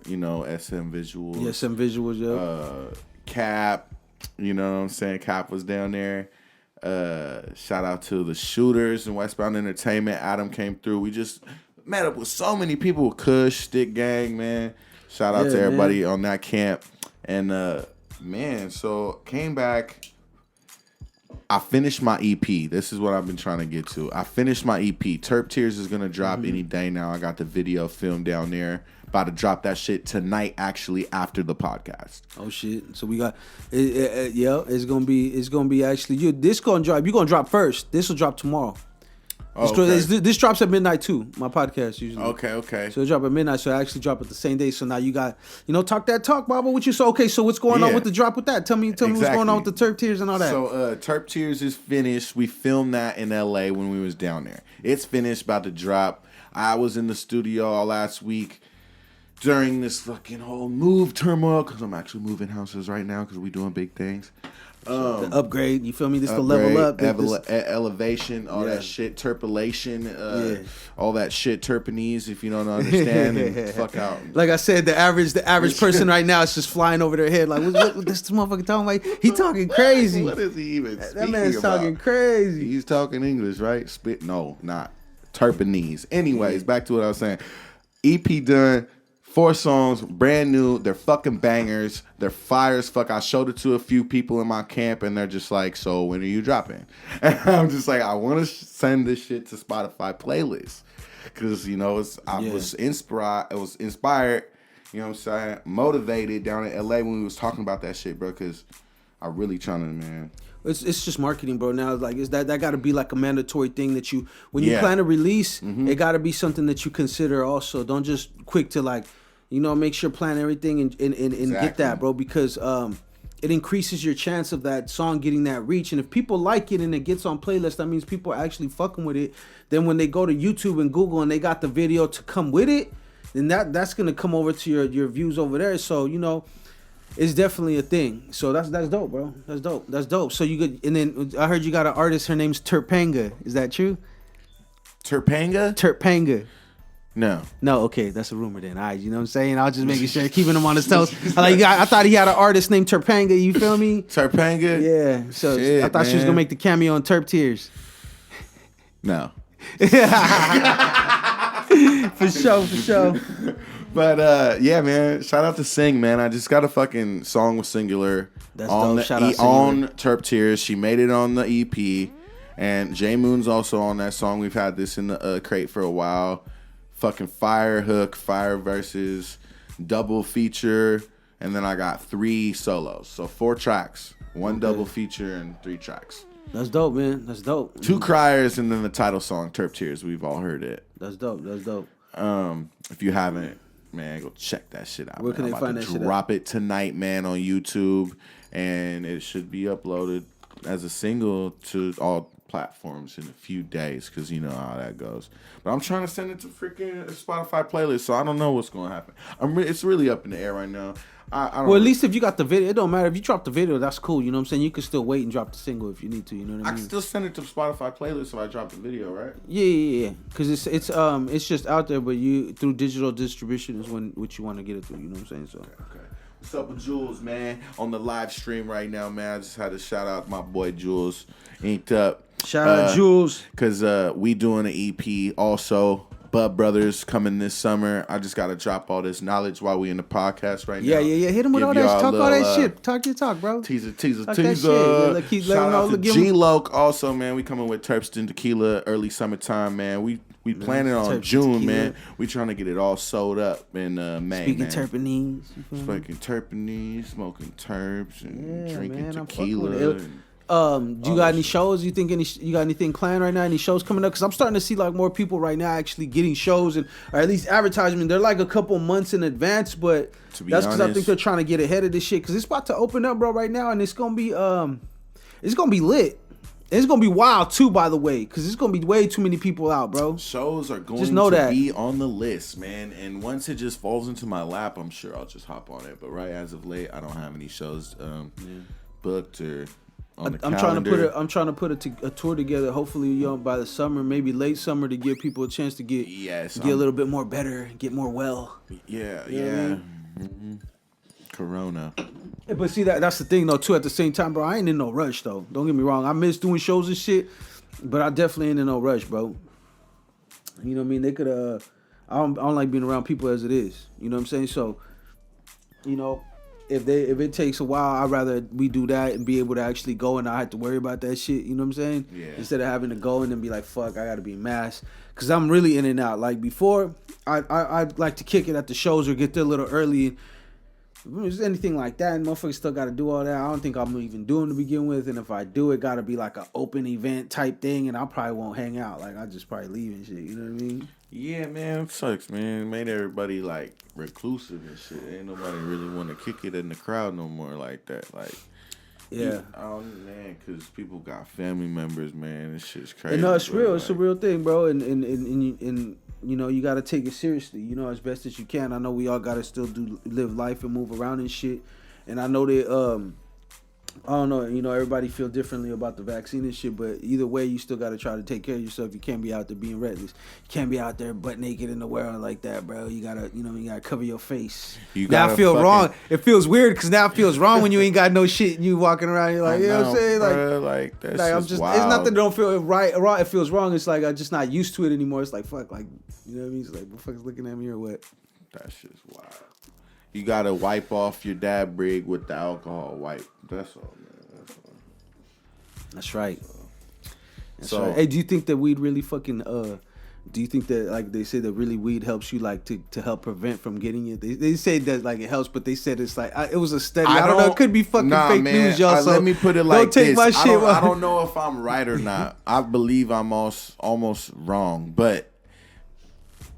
you know, SM Visuals. Yeah, SM Visuals, yeah. Cap, you know what I'm saying? Cap was down there. Shout out to the Shooters and Westbound Entertainment. Adam came through. We just met up with so many people. Kush, Stick Gang, man. Shout out to everybody on that camp. And man, so came back. I finished my EP. This is what I've been trying to get to. I finished my EP. Terp Tears is going to drop any day now. I got the video filmed down there. About to drop that shit tonight, actually, after the podcast. Oh, shit. So we got, it's going to be actually, this going to drop. You're going to drop first. This will drop tomorrow. Oh, okay. This drops at midnight too. My podcast usually. Okay. So it drop at midnight. So I actually drop it the same day. So now you got, talk that talk, Baba, with you. So okay. So what's going on with the drop with that? Tell me what's going on with the Terp Tears and all that. So Terp Tears is finished. We filmed that in LA when we was down there. It's finished, about to drop. I was in the studio all last week during this fucking whole move turmoil because I'm actually moving houses right now because we doing big things. The upgrade, you feel me? This the level up, elevation, all that shit, terpilation, all that shit, terpenese. If you don't understand, and fuck out. Like I said, the average person right now is just flying over their head. Like, what this motherfucker talking about? He talking crazy. What is he even speaking about? That man's talking crazy. He's talking English, right? No, not terpenese. Anyways, back to what I was saying. EP done. 4 songs, brand new. They're fucking bangers. They're fire as fuck. I showed it to a few people in my camp, and they're just like, so when are you dropping? And I'm just like, I want to send this shit to Spotify playlists. Because, you know, I was inspired. It was inspired, you know what I'm saying? Motivated down in LA when we was talking about that shit, bro. Because I really trying to, man. It's just marketing, bro. Now, like, is that got to be like a mandatory thing that you, when you plan a release, it got to be something that you consider also. Don't just quick to like, you know, make sure plan everything and get that, bro, because it increases your chance of that song getting that reach. And if people like it and it gets on playlists, that means people are actually fucking with it. Then when they go to YouTube and Google and they got the video to come with it, then that's gonna come over to your views over there. So, you know, it's definitely a thing. So that's dope, bro. That's dope. So you could, and then I heard you got an artist. Her name's Terpanga. Is that true? Terpanga. No, okay, that's a rumor then. All right, you know what I'm saying? I was just making sure, keeping him on his toes. I thought he had an artist named Terpanga, you feel me? Terpanga? Yeah, so shit, I thought she was going to make the cameo on Terp Tears. No. For sure. But, yeah, man, shout out to Sing, man. I just got a fucking song with Singular. That's dope. Shout out on Terp Tears. She made it on the EP. And J Moon's also on that song. We've had this in the crate for a while. Fucking fire hook, fire verses, double feature, and then I got 3 solos. So 4 tracks, 1 double feature, and 3 tracks. That's dope, man. That's dope. 2 criers, and then the title song, Terp Tears. We've all heard it. That's dope. If you haven't, man, go check that shit out. Where can they find that shit? Drop it tonight, man, on YouTube, and it should be uploaded as a single to all platforms in a few days, because you know how that goes. But I'm trying to send it to freaking Spotify playlist, so I don't know what's going to happen. It's really up in the air right now. I don't well, at least if you got the video, it don't matter. If you drop the video, that's cool. You know what I'm saying? You can still wait and drop the single if you need to. You know what I mean? I can still send it to Spotify playlist if I drop the video, right? Yeah. Because it's just out there, but you through digital distribution is what you want to get it through. You know what I'm saying? So. Okay. What's up with Jules, man? On the live stream right now, man. I just had to shout out my boy Jules, Inked Up. Shout out Jules. Because we doing an EP also. Bub Brothers coming this summer. I just got to drop all this knowledge while we in the podcast right now. Yeah. Hit him with all that. Talk all that shit. Talk your talk, bro. Teaser. Shout out to G-Loc also, man. We coming with Terpston Tequila early summertime, man. We planning on June, tequila. Man. We trying to get it all sold up in May, Speaking terpenes. Speaking terpenes, smoking terps, and drinking tequila. Do you got any shows? You got anything planned right now? Any shows coming up? Because I'm starting to see like more people right now actually getting shows or at least advertisement. They're like a couple months in advance, but that's because I think they're trying to get ahead of this shit. Because it's about to open up, bro, right now, and it's gonna be lit. It's gonna be wild too, by the way, because it's gonna be way too many people out, bro. Shows are going to be on the list, man. And once it just falls into my lap, I'm sure I'll just hop on it. But right as of late, I don't have any shows booked or. I'm trying to put a tour together. Hopefully, by the summer, maybe late summer, to give people a chance to get a little bit more better, get more well. Yeah. Mm-hmm. Corona. Yeah, but see that's the thing though too. At the same time, bro, I ain't in no rush though. Don't get me wrong. I miss doing shows and shit, but I definitely ain't in no rush, bro. You know what I mean? They could. I don't like being around people as it is. You know what I'm saying? So, you know. If it takes a while, I'd rather we do that and be able to actually go and not have to worry about that shit. You know what I'm saying? Yeah. Instead of having to go and then be like, fuck, I got to be masked. Because I'm really in and out. Like before, I'd like to kick it at the shows or get there a little early. If anything like that, and motherfuckers still got to do all that. I don't think I'm even doing to begin with. And if I do, it got to be like an open event type thing. And I probably won't hang out. Like, I just probably leave and shit. You know what I mean? Yeah, man, it sucks, man. Made everybody like reclusive and shit. Ain't nobody really want to kick it in the crowd no more like that. Like, yeah, man, because people got family members, man. This shit's crazy. No, it's real. Like, it's a real thing, bro. And you know, you got to take it seriously. You know, as best as you can. I know we all got to still live life and move around and shit. And I know that I don't know, you know, everybody feel differently about the vaccine and shit, but either way, you still got to try to take care of yourself. You can't be out there being reckless. You can't be out there butt naked in the world like that, bro. You got to cover your face. Now I feel wrong. It feels weird because now it feels wrong when you ain't got no shit and you walking around. You're like, you know what I'm saying? Bro, like that's I'm just wild. It's not that it don't feel right. It feels wrong. It's like I'm just not used to it anymore. It's like, fuck, like, you know what I mean? It's like, what the fuck is looking at me or what? That shit's wild. You gotta wipe off your dab rig with the alcohol wipe. That's all, man. That's right. So, right. Hey, do you think that weed really fucking? Do you think that, like, they say that really weed helps you, like, to help prevent from getting it? They say that, like, it helps, but they said it's like it was a study. I don't know. It could be fucking fake news, y'all. So let me put it like don't take this. My shit. I don't know if I'm right or not. I believe I'm almost wrong, but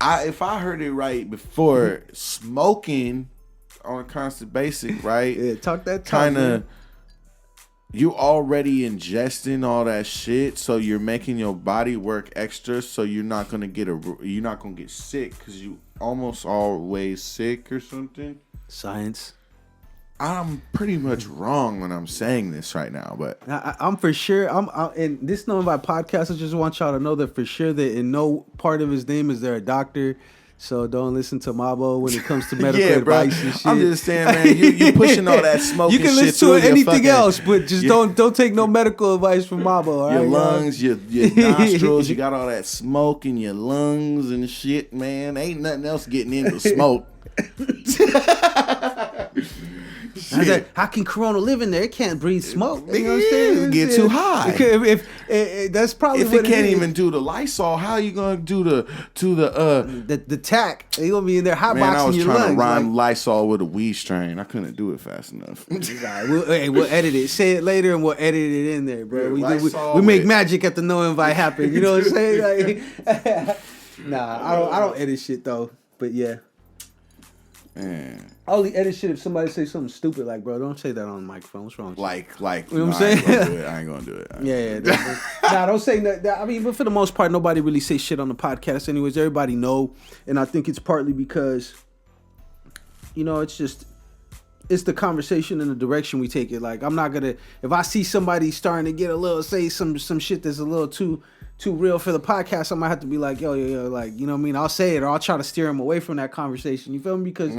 if I heard it right before, smoking on a constant basis, right? Yeah, talk that kind of. You already ingesting all that shit, so you're making your body work extra, so you're not gonna get sick because you almost always sick or something. Science. I'm pretty much wrong when I'm saying this right now, but I'm for sure. And this number by podcast. I just want y'all to know that for sure that in no part of his name is there a doctor. So don't listen to Mobbo when it comes to medical advice and shit. I'm just saying, man, you pushing all that smoking shit. You can listen to anything else, but just don't take no medical advice from Mobbo. All your right, lungs, your nostrils, you got all that smoke in your lungs and shit, man. Ain't nothing else getting into smoke. I was like, how can Corona live in there? It can't breathe smoke. You know what I'm saying? It get too high. If that's probably if what it can't even do the Lysol, how you gonna do the tack? They gonna be in there hotboxing your lungs. Man, I was trying to rhyme Lysol with a weed strain. I couldn't do it fast enough. We'll edit it. Say it later, and we'll edit it in there, bro. We make magic at the no invite happen. You know what I'm saying? Like, nah, I don't edit shit though. But yeah. Man. I only edit shit if somebody say something stupid, like, bro, don't say that on the microphone. What's wrong with you? Like, you know what I'm saying? I ain't gonna do it. Yeah. Don't say that. I mean, but for the most part, nobody really say shit on the podcast anyways. Everybody know. And I think it's partly because, you know, it's the conversation and the direction we take it. Like, I'm not gonna, if I see somebody starting to get a little, say some shit that's a little too real for the podcast, I might have to be like, yo, like, you know what I mean? I'll say it, or I'll try to steer them away from that conversation. You feel me? Because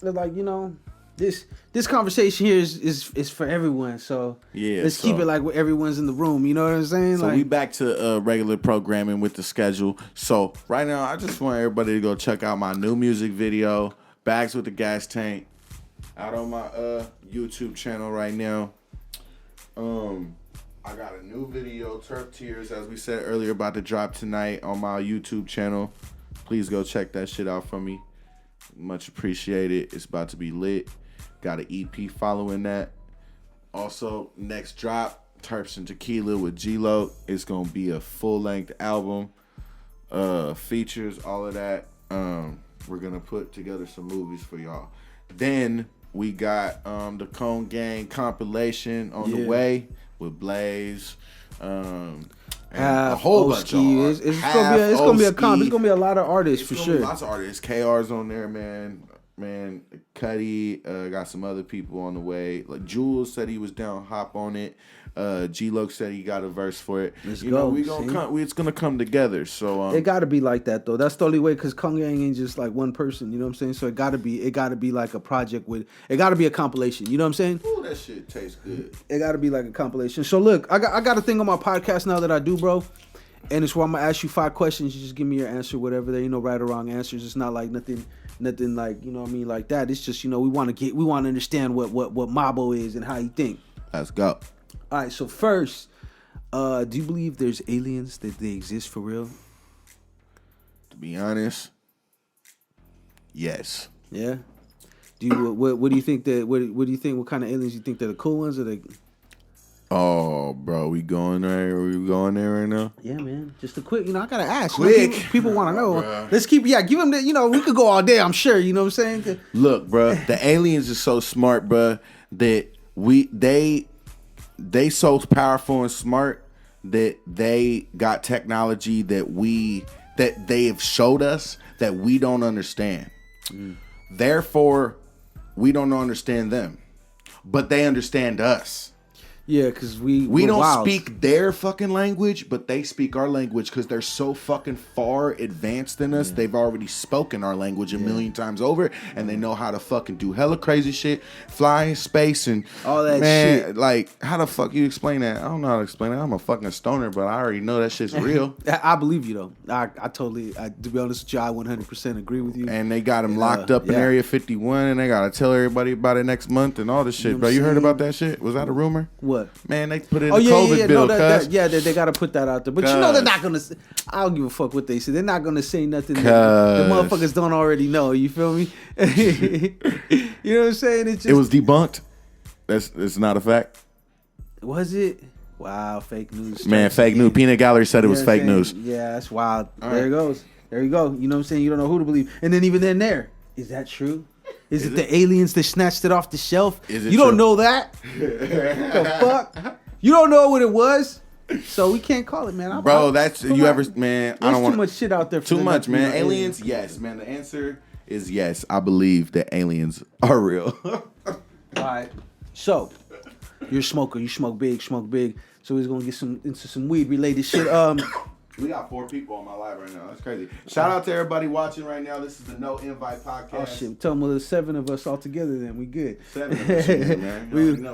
they're like, you know, this conversation here is for everyone. So yeah, let's keep it like where everyone's in the room. You know what I'm saying? So like, we back to regular programming with the schedule. So right now, I just want everybody to go check out my new music video, Bags with the Gas Tank, out on my YouTube channel right now. I got a new video, Turf Tears, as we said earlier, about to drop tonight on my YouTube channel. Please go check that shit out for me. Much appreciated. It's about to be lit. Got an EP following that. Also, next drop, Terps and Tequila with G-Lo. It's going to be a full-length album. Features, all of that. We're going to put together some movies for y'all. Then we got the Cone Gang compilation on the way with Blaze. And a whole bunch of artists. It's gonna be a comp. It's gonna be a lot of artists for sure. Lots of artists. KR's on there, man. Cuddy, got some other people on the way. Like Jules said he was down, hop on it. G-Lo said he got a verse for it. Let's go. We gonna come. It's gonna come together. So it gotta be like that though. That's the only way, because Kong Yang ain't just like one person. You know what I'm saying? So it gotta be like a project with. It gotta be a compilation. You know what I'm saying? Ooh, that shit tastes good. It gotta be like a compilation. So look, I got a thing on my podcast now that I do, bro. And it's where I'm gonna ask you 5 questions. You just give me your answer, whatever. There ain't no right or wrong answers. It's not like nothing like, you know what I mean, like that. It's just, you know, we want to understand what Mobbo is and how you think. Let's go. All right, so first, do you believe there's aliens, that they exist for real? To be honest, yes. Yeah. Do you what do you think that what do you think, what kind of aliens you think they're the cool ones, or they? Oh, bro, we going there right now? Yeah, man. Just a quick, you know, I gotta ask. Quick. People want to know. Bro. Let's keep, give them the, you know, we could go all day, I'm sure. You know what I'm saying? Look, bro, the aliens are so smart, bro, that they so powerful and smart that they got technology that they have showed us that we don't understand. Therefore, we don't understand them, but they understand us. Yeah, because we don't wild. speak their fucking language, but they speak our language because they're so fucking far advanced than us. Yeah. They've already spoken our language a million times over, and they know how to fucking do hella crazy shit, fly in space and all that shit. Like, how the fuck you explain that? I don't know how to explain it. I'm a fucking stoner, but I already know that shit's real. I believe you though. I to be honest with you, I 100% agree with you. And they got him locked up in Area 51, and they gotta tell everybody about it next month and all this shit. Bro, you heard about that shit? Was that a rumor? What? Man, they put it in the COVID bill. They got to put that out there. But you know they're not going to... I don't give a fuck what they say. They're not going to say nothing that the motherfuckers don't already know. You feel me? You know what I'm saying? It was debunked. It's not a fact. Was it? Wow, fake news. Man, fake news. Peanut Gallery said it was fake news. Yeah, that's wild. There it goes. There you go. You know what I'm saying? You don't know who to believe. And then even then is that true? Is it the aliens that snatched it off the shelf? You don't know that? The fuck? You don't know what it was? So we can't call it, man. Man, I don't want too much shit out there. Too much, man. Aliens, yes, man. The answer is yes. I believe that aliens are real. All right. So you're a smoker. You smoke big. So we're gonna get into some weed related shit. We got 4 people on my live right now. That's crazy. Shout out to everybody watching right now. This is the No Invite Podcast. Oh shit! Tell them there's 7 of us all together. Then we good. 7 of us, man.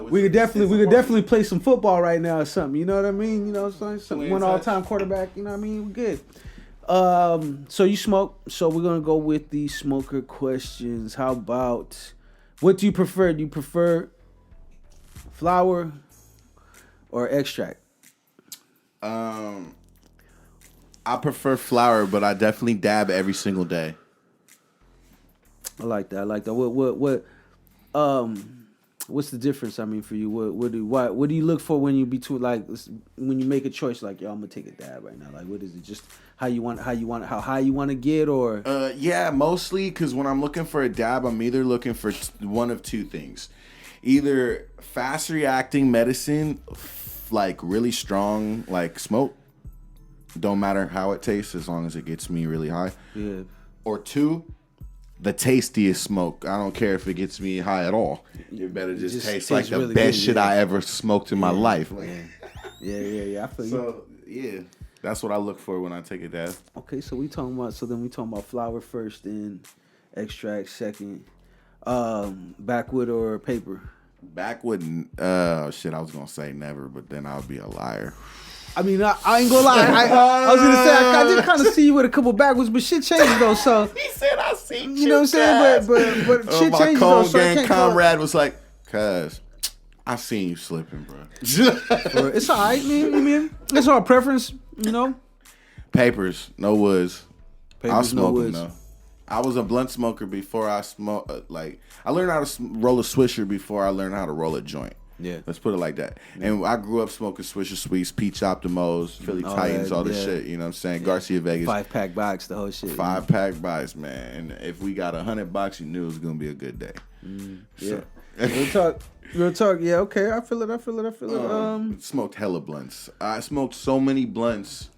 We could definitely play some football right now or something. You know what I mean? You know, some one all-time quarterback. You know what I mean? We good. So you smoke. So we're gonna go with the smoker questions. How about what do you prefer? Do you prefer flower or extract? I prefer flower, but I definitely dab every single day. I like that. What's the difference? I mean, for you, what do you look for when you when you make a choice? Like, yo, I'm gonna take a dab right now. Like, what is it? Just how high you want to get, or yeah, mostly because when I'm looking for a dab, I'm either looking for one of 2 things: either fast reacting medicine, like really strong, like smoke. Don't matter how it tastes as long as it gets me really high. Yeah. Or 2, the tastiest smoke. I don't care if it gets me high at all. It better just taste like the really best shit I ever smoked in my life. Like, yeah. I feel you. Yeah, that's what I look for when I take a dab. Okay, so we talking about flower first, then extract second. Backwood or paper? Backwood. Shit. I was gonna say never, but then I'll be a liar. I mean, I ain't gonna lie. I was gonna say I did kind of see you with a couple backwoods, but shit changed though. So he said I seen you know what I'm saying, but shit changed though. So my gang comrade was like, "Cuz, I seen you slipping, bro." It's all right, man. I mean, it's our preference, you know. Papers, no woods. I'll smoke them though. I was a blunt smoker before I smoked. I learned how to roll a swisher before I learned how to roll a joint. Yeah, let's put it like that. Yeah. And I grew up smoking Swisher Sweets, Peach Optimos, Philly Titans, all this shit. You know what I'm saying? Yeah. Garcia Vegas. 5-pack box, the whole shit. 5-pack box, man. And if we got 100 bucks, you knew it was gonna be a good day. Yeah. Real talk. Yeah. Okay. I feel it. Smoked hella blunts. I smoked so many blunts,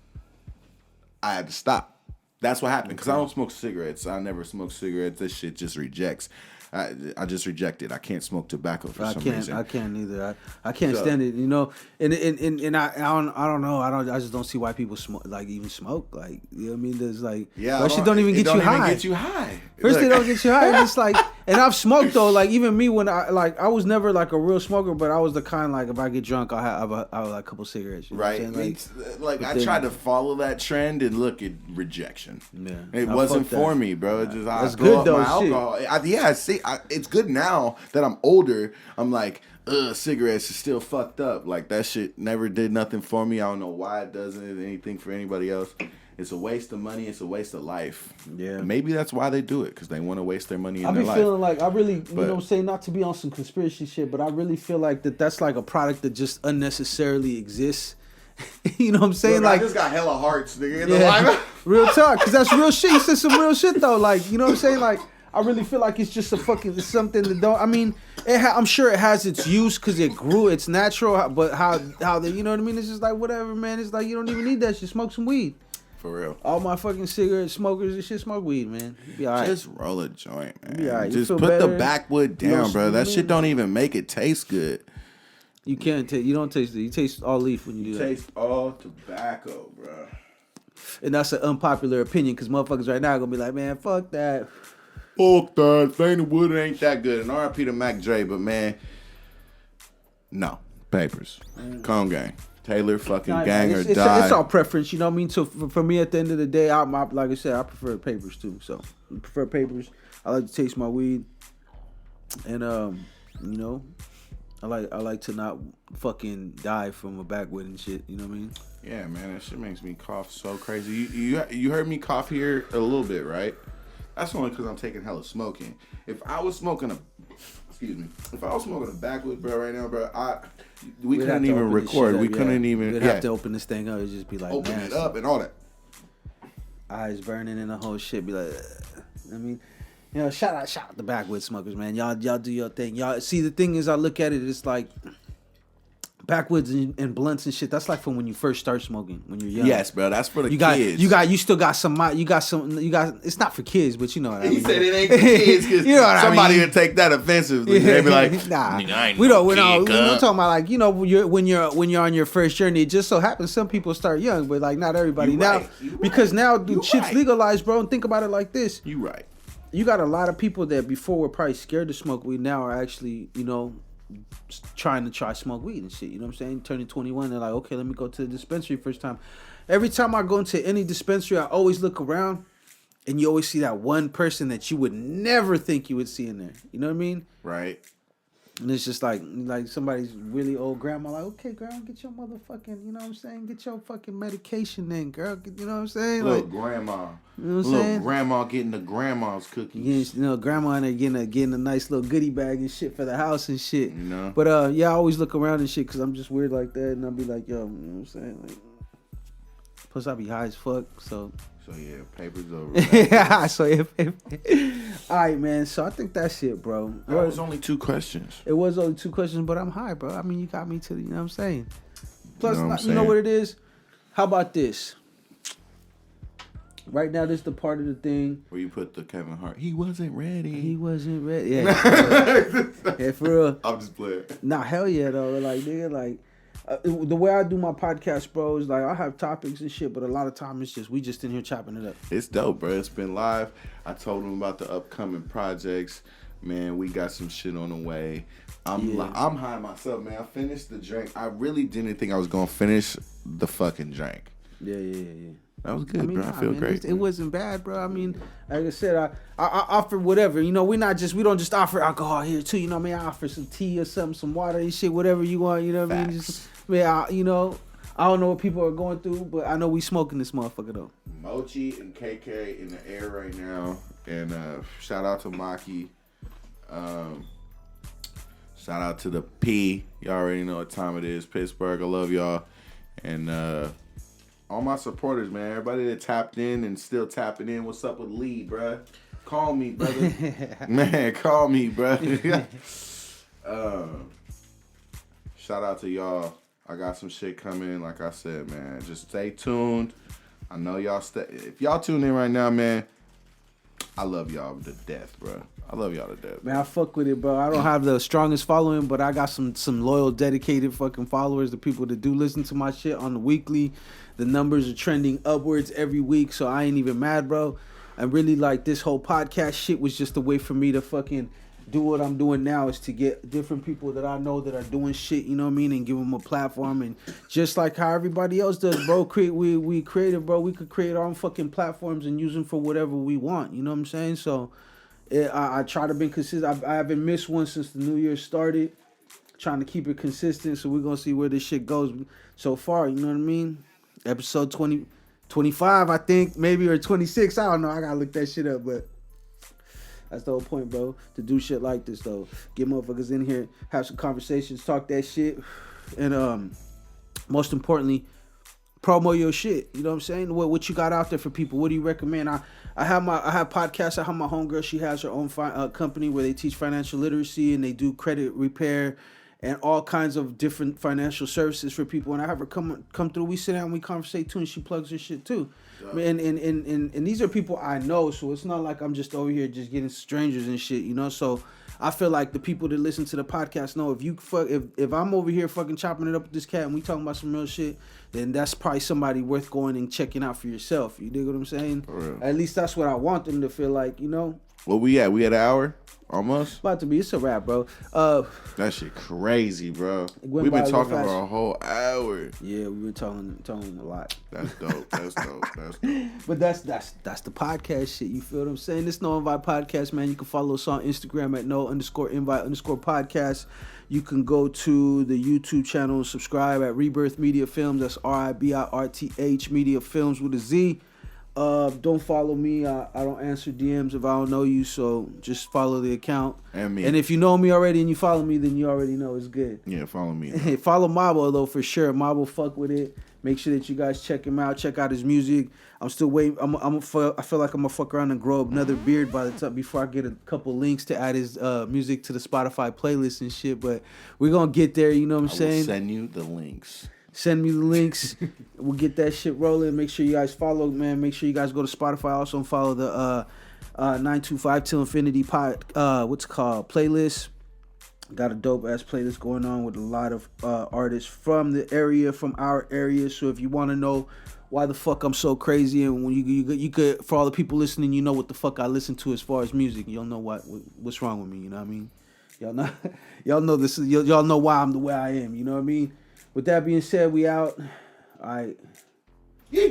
I had to stop. That's what happened because I don't smoke cigarettes. I never smoke cigarettes. This shit just rejects. I just reject it. I can't smoke tobacco for some reason. I can't either. I can't stand it. You know, and I don't know. I just don't see why people smoke. Like even smoke. Like you know what I mean. There's like that shit don't even get you high. Get you high. First they don't get you high. And it's like, and I've smoked though. Like even me when I was never like a real smoker, but I was the kind like if I get drunk I have like a couple cigarettes. You know right. Like I tried to follow that trend and look at rejection. Yeah. It wasn't for me, bro. It just that's good though. My alcohol. See. It's good now that I'm older. I'm like, cigarettes is still fucked up. Like that shit never did nothing for me. I don't know why it doesn't anything for anybody else. It's a waste of money. It's a waste of life. Yeah. Maybe that's why they do it because they want to waste their money in their life. I be feeling like I really, you know what I'm saying, not to be on some conspiracy shit, but I really feel like that's like a product that just unnecessarily exists. You know what I'm saying? Look, like I just got hella hearts, nigga. In the life. Real talk, because that's real shit. You said some real shit though. Like you know what I'm saying? Like. I really feel like it's just it's something that don't. I mean, I'm sure it has its use because it grew, it's natural. But how they, you know what I mean? It's just like whatever, man. It's like you don't even need that shit. Smoke some weed. For real. All my fucking cigarette smokers and shit smoke weed, man. You be all right. Just roll a joint, man. Be all right. Just put the backwood down, bro. That shit don't even make it taste good. You can't taste. You don't taste it. You taste all leaf when you do that. Taste all tobacco, bro. And that's an unpopular opinion because motherfuckers right now are gonna be like, man, fuck that. Fuck that. Thing the wood ain't that good. And R.I.P. to Mac Dre, but man, no. Papers. Cone Gang. Taylor fucking gang or die. It's all preference, you know what I mean? So for me, at the end of the day, like I said, I prefer papers too. So I prefer papers. I like to taste my weed, and you know, I like to not fucking die from a backwood and shit. You know what I mean? Yeah, man, that shit makes me cough so crazy. You heard me cough here a little bit, right? That's only because I'm taking hella smoking. If I was smoking a backwood, bro, right now, bro, we couldn't even record. We couldn't even. We'd have to open this thing up. It'd just be like open it up and all that. Eyes burning and the whole shit. Be like, I mean, you know, shout out the backwood smokers, man. Y'all do your thing. Y'all see, the thing is, I look at it, it's like backwoods and blunts and shit. That's like from when you first start smoking, when you're young. Yes, bro. That's for the kids. You still got some. It's not for kids, but you know what I mean. He said it ain't for kids because you know somebody would take that offensively. They'd be like, nah, we're talking about, like, you know, when you're on your first journey. It just so happens some people start young, but like not everybody. You now right. Because now shit's legalized, bro. And think about it like this. You right. You got a lot of people that before were probably scared to smoke weed, now are actually, you know, trying to smoke weed and shit. You know what I'm saying? Turning 21, they're like, okay, let me go to the dispensary first time. Every time I go into any dispensary, I always look around, and you always see that one person that you would never think you would see in there. You know what I mean? Right. And it's just like somebody's really old grandma, like, okay, girl, get your motherfucking, you know what I'm saying? Get your fucking medication then, girl. You know what I'm saying? Little like, grandma. You know what I'm saying? Grandma getting the grandma's cookies. You know, grandma in there getting a nice little goodie bag and shit for the house and shit. You know? But yeah, I always look around and shit because I'm just weird like that, and I'll be like, yo, you know what I'm saying? Like, plus I be high as fuck, so. So yeah, paper's over. Yeah, so yeah. All right, man. So I think that's it, bro. It was only 2 questions. It was only 2 questions, but I'm high, bro. I mean, you got me to, you know what I'm saying? Plus, you know what it is? How about this? Right now, this is the part of the thing where you put the Kevin Hart. He wasn't ready. Yeah. Yeah, for real. I'm just playing. Nah, hell yeah, though. Like, nigga, like, the way I do my podcast, bro, is like I have topics and shit, but a lot of time it's just we just in here chopping it up. It's dope, bro. It's been live. I told him about the upcoming projects. Man, we got some shit on the way. I'm high myself, man. I finished the drink. I really didn't think I was gonna finish the fucking drink. Yeah. That was good, bro. I feel great. It wasn't bad, bro. I mean, like I said, I offer whatever. You know, we don't just offer alcohol here too. You know what I mean? I offer some tea or something, some water and shit, whatever you want. You know what I mean? Just, you know, I don't know what people are going through, but I know we smoking this motherfucker though. Mochi and KK in the air right now, and shout out to Maki. Shout out to the P. Y'all already know what time it is. Pittsburgh, I love y'all, and all my supporters, man. Everybody that tapped in and still tapping in. What's up with Lee, bruh? Call me, brother. Man, call me, bruh. Shout out to y'all. I got some shit coming. Like I said, man, just stay tuned. I know y'all if y'all tuned in right now, man, I love y'all to death, bro. I love y'all to death. Man, I fuck with it, bro. I don't have the strongest following, but I got some loyal, dedicated fucking followers, the people that do listen to my shit on the weekly. The numbers are trending upwards every week, so I ain't even mad, bro. And really, like, this whole podcast shit was just a way for me to fucking do what I'm doing now, is to get different people that I know that are doing shit, you know what I mean, and give them a platform. And just like how everybody else does, bro, we creative, bro. We could create our own fucking platforms and use them for whatever we want, you know what I'm saying? So I try to be consistent. I haven't missed one since the new year started, trying to keep it consistent, so we're going to see where this shit goes so far, you know what I mean? Episode 25, I think, maybe, or 26, I don't know, I got to look that shit up, but that's the whole point, bro, to do shit like this, though. Get motherfuckers in here, have some conversations, talk that shit, and most importantly, promo your shit. You know what I'm saying? What you got out there for people? What do you recommend? I have podcasts. I have my homegirl. She has her own company where they teach financial literacy and they do credit repair and all kinds of different financial services for people. And I have her come through. We sit down and we conversate too, and she plugs her shit too. Yeah. And these are people I know, so it's not like I'm just over here just getting strangers and shit, you know. So I feel like the people that listen to the podcast know if I'm over here fucking chopping it up with this cat and we talking about some real shit, then that's probably somebody worth going and checking out for yourself. You dig what I'm saying? At least that's what I want them to feel like, you know? Well, we at an hour? Almost? About to be. It's a wrap, bro. That shit crazy, bro. We've been talking for a whole hour. Yeah, we've been talking a lot. That's dope. That's dope. But that's the podcast shit. You feel what I'm saying? This No Invite Podcast, man. You can follow us on Instagram at no_invite_podcast. You can go to the YouTube channel and subscribe at RiBirth Media Films. That's RiBirth Media Films with a Z. Don't follow me. I don't answer DMs if I don't know you, so just follow the account. And me. And if you know me already and you follow me, then you already know it's good. Yeah, follow me. Follow Mobbo, though, for sure. Mobbo, fuck with it. Make sure that you guys check him out. Check out his music. I'm still waiting. I feel like I'm gonna fuck around and grow another beard before I get a couple links to add his music to the Spotify playlist and shit. But we're gonna get there. You know what I'm saying? Send you the links. Send me the links. We'll get that shit rolling. Make sure you guys follow, man. Make sure you guys go to Spotify. Also follow the 925 Till Infinity playlist. Got a dope ass playlist going on with a lot of artists from the area, from our area. So if you want to know why the fuck I'm so crazy, and when you could, for all the people listening, you know what the fuck I listen to as far as music. You'll know what's wrong with me. You know what I mean? Y'all know this. Y'all know why I'm the way I am. You know what I mean? With that being said, we out. All right. Yeah.